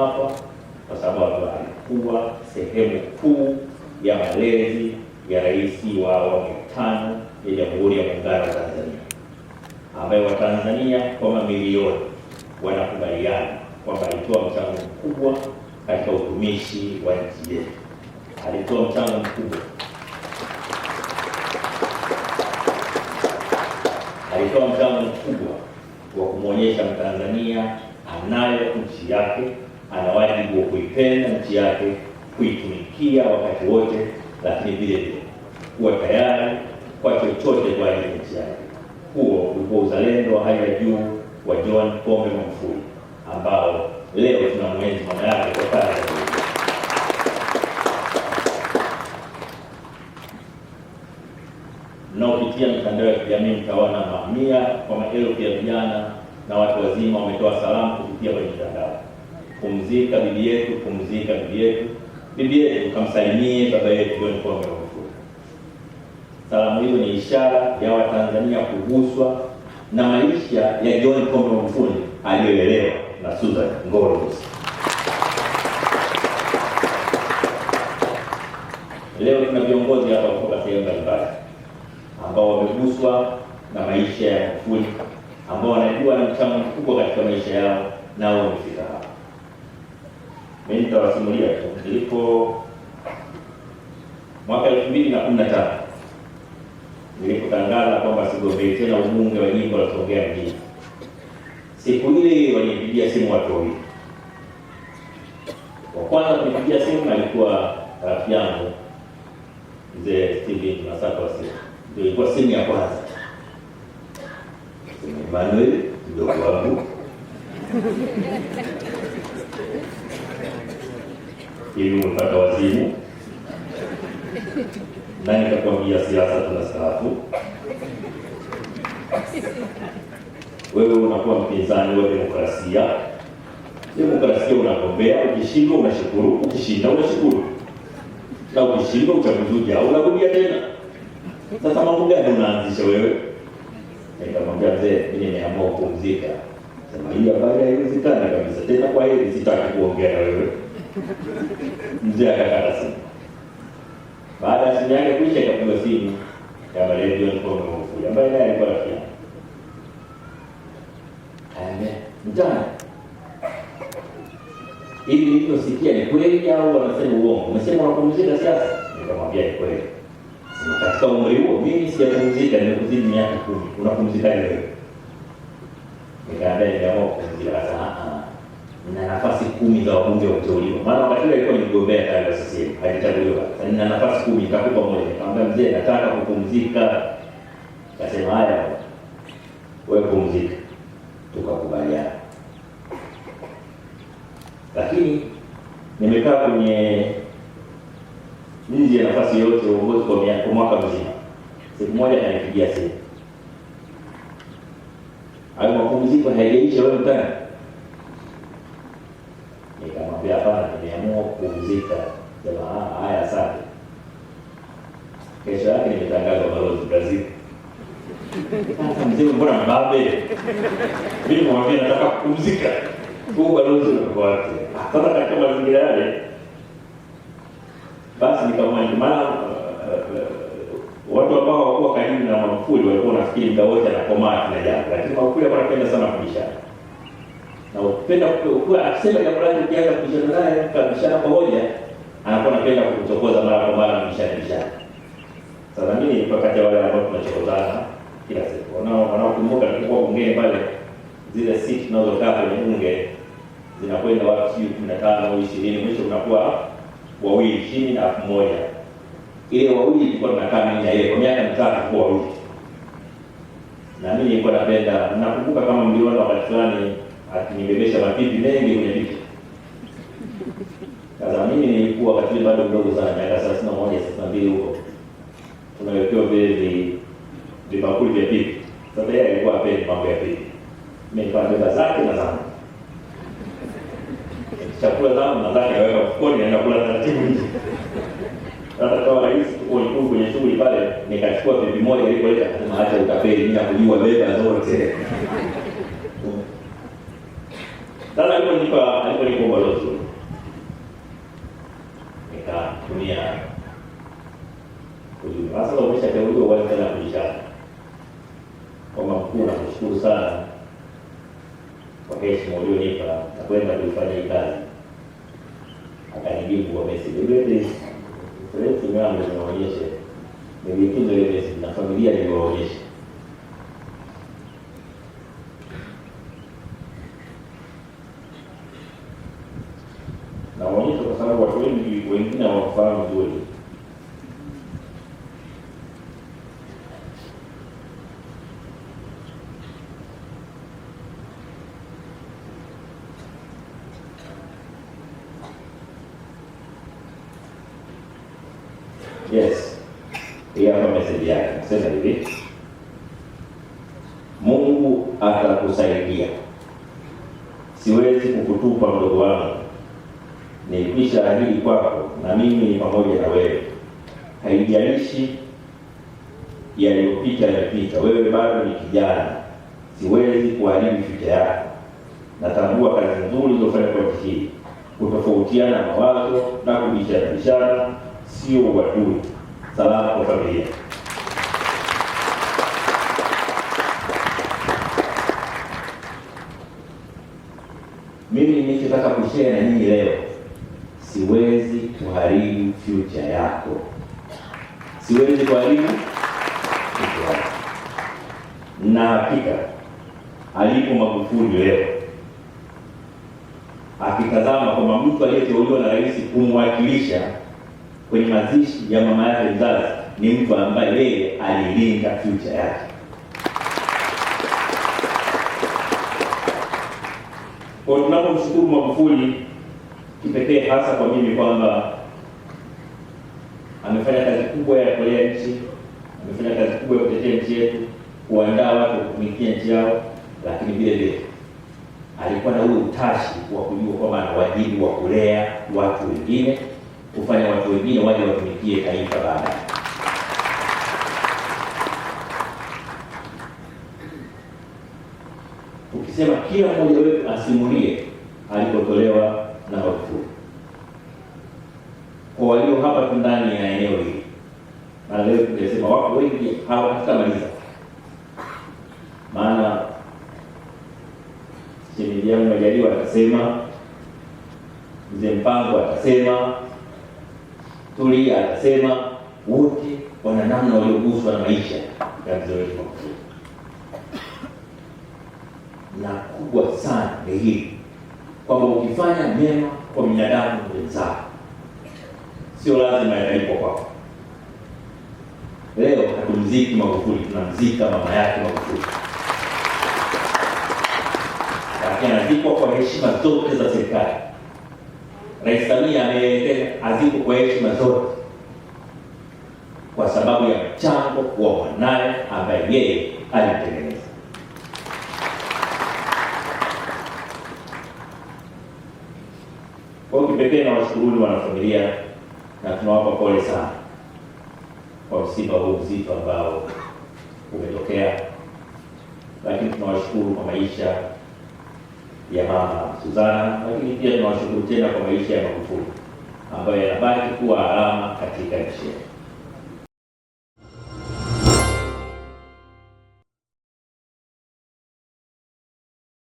hapa kwa sababu alikuwa sehemu kuu ya malezi ya rais wa awamu ya 5 ya Jamhuri ya Muungano wa Tanzania, ambaye Watanzania kwa mamilioni wanakubaliana kwamba alitoa mchango mkubwa katika utumishi wa nchi yetu. Alitoa mchango mkubwa, alitoa mchango mkubwa wa kumwonyesha Mtanzania anayo nchi yake, ana wajibu wa kuipenda nchi yake, kuitumikia wakati wote, lakini vile vile kuwa tayari kwa chochote kwa ajili ya nchi yake. Huo ulikuwa uzalendo wa hali ya juu wa John Pombe Magufuli, ambao leo tunamwenzi mama yake kwa kazi. Mnaopitia mitandao ya kijamii mtaona mamia kwa maelfu ya vijana na watu wazima wametoa salamu kupitia kwenye mitandao. Pumzika bibi yetu, pumzika bibi yetu, bibi yetu, kamsalimie baba yetu John Pombe Magufuli. Salamu hiyo ni ishara ya Watanzania kuguswa na maisha ya John Pombe Magufuli aliyolelewa na Susan Ngorongoro. Leo tuna viongozi hapa kutoka sehemu mbalimbali ambao wameguswa na maisha ya Magufuli, ambao wanajua na mchango mkubwa katika maisha yao, nao wamefika hapa. Mimi nitawasimulia tu. Nilipo mwaka 2015 nilipotangaza kwamba sigombei tena ubunge wa jimbo la Songea mjini, siku ile walinipigia simu watu wawili. Wa kwanza kunipigia simu alikuwa rafiki yangu mzee Steven Masaka Wasifu. Ndio ilikuwa simu ya kwanza. Emmanuel ndio wangu. Hivi mpaka wazimu. Nani kakwambia siasa tunastaafu? Wewe unakuwa mpinzani wa demokrasia. Demokrasia unagombea, ukishinda unashukuru, ukishinda unashukuru. Na ukishinda uchaguzi ujao unarudia tena. Sasa mambo gani unaanzisha wewe? Nikamwambia mzee, mimi nimeamua kupumzika. Sema hii habari haiwezekani kabisa. Tena kwa hili sitaki kuongea na wewe. Mzee akakata simu. Baada ya simu yake kuisha, ikapiga simu ya marehemu John Pombe Magufuli ambaye naye alikuwa rafiki yangu. Mtana, hivi nilivyosikia ni kweli au wanasema uongo? Umesema unapumzika siasa? Nikamwambia ni kweli. Sema katika umri huo mimi sijapumzika, nimekuzidi miaka 10. Unapumzika wewe? Nikaambia nimeamua kupumzika. Sasa nina nafasi 10 za wabunge wa kuteuliwa. Maana wakati ule alikuwa nigombea katika CCM, hajachaguliwa. Sasa nina nafasi 10, nitakupa moja. Nikamwambia mzee, nataka kupumzika. Akasema haya, wewe pumzika. Tukakubaliana. Lakini nimekaa kwenye nje ya nafasi yote uongozi kwa mwaka mzima. Siku moja ananipigia simu. Hayo mapumziko hayajaisha wewe mtani? Nikamwambia hapana, nimeamua kupumzika. Sema haya asante. Kesho yake nimetangazwa balozi Brazil. Sasa mzee, mbona mbabe? Mimi nimwambia nataka kupumzika. Kwa balozi unakuwa wapi? Sasa katika mazingira yale basi nikamwambia, maana watu ambao hawakuwa karibu na Magufuli walikuwa nafikiri muda wote anakomaa na jambo, lakini Magufuli alikuwa anapenda sana kubishana. Na upenda kwa akisema jambo lake ukianza kubishana naye, kabishana pamoja, anakuwa anapenda kukuchokoza mara kwa mara, bishana. Sasa mimi wakati wale ambao tunachokozana kila siku, wanaokumbuka tulikuwa bungeni pale, zile seat tunazokaa kwenye bunge zinakwenda watu 15 au 20, mwisho unakuwa wawili chini na 1000. Ile wawili ilikuwa tunakaa mimi na yeye kwa miaka 3 kwa wawili. Na mimi nilikuwa napenda, nakumbuka kama mliona wakati fulani akinibebesha mapipi mengi kwenye pipi. Sasa mimi nilikuwa wakati bado mdogo sana, miaka 31 32 huko. Tunawekewa vile vibakuli vya pipi. Sasa yeye alikuwa hapendi mambo ya pipi. Mimi nilikuwa beba zake na zangu. Chakula zangu na zake naweka mfukoni, naenda kula taratibu nje. Sasa kwa rais ulikuwa kwenye shughuli pale, nikachukua pipi moja ilipoleta, akasema acha utapeli, mimi nakujua beba zote. Sasa aliponipa ubalozi nikatumia ujumbe. Sasa umeshateuliwa uanze tena kujishana. Kwa mkuu, nakushukuru sana kwa heshima ulionipa na kwenda kuifanya hii kazi. Akanijibu kwa message. Ile simu yangu inaonyesha nilitunza ile message na familia niliwaonyesha. Naonyesha kwa sababu watu wengine hawafahamu vizuri. Yes. Hii hapa message yake. Sasa hivi, Mungu atakusaidia. Siwezi kukutupa mdogo wangu. Nilikwisha ahidi kwako na mimi ni pamoja na wewe. Haijalishi yaliyopita yamepita. Wewe bado ni kijana. Siwezi kuharibu future yako. Natambua kazi nzuri ulizofanya kwa nchi hii. Kutofautiana mawazo na kubishana sio uadui. Salama kwa familia. Mimi ninachotaka kushare na nyinyi leo, siwezi kuharibu future yako. Siwezi kuharibu future yako. Na hakika alipo Magufuli leo, akitazama kwamba mtu aliyeteuliwa na rais kumwakilisha kwenye mazishi ya mama yake mzazi ni mtu ambaye yeye alilinda future yake. Kwa tunapomshukuru Magufuli kipekee, hasa kwa mimi, kwamba amefanya kazi kubwa ya kulea nchi, amefanya kazi kubwa ya kutetea nchi yetu, kuandaa watu kutumikia nchi yao, lakini vile vile alikuwa na ule utashi wa kujua kwamba ana wajibu wa kulea watu wengine, kufanya watu wengine waje watumikie taifa baadaye. Ukisema kila mmoja wetu asimulie alipotolewa na Magufuli. Kwa walio hapa tu ndani ya eneo hili, na leo tunasema wako wengi hawatamaliza. Maana shemeji yangu Majaliwa atasema, Mzee Mpango atasema, Tulia atasema, wote wana namna walioguswa na maisha ya mzee wetu Magufuli. Na kubwa sana ni hili, kwamba ukifanya mema kwa binadamu wenzako, sio lazima yalipo kwako. Leo hatumziki Magufuli, tunamzika mama yake Magufuli. Lakini anazikwa kwa heshima zote za serikali. Rais Samia ameelekeza azikwe kwa heshima zote, kwa sababu ya mchango wa mwanae ambaye yeye alitengeneza. Kwa kipekee na washukuru wanafamilia, na tunawapa pole sana kwa msiba huu mzito ambao umetokea, lakini tunawashukuru kwa maisha ya mama Suzana, lakini pia tunawashukuru tena kwa maisha ya Magufuli ambayo yanabaki kuwa alama katika nchi yetu.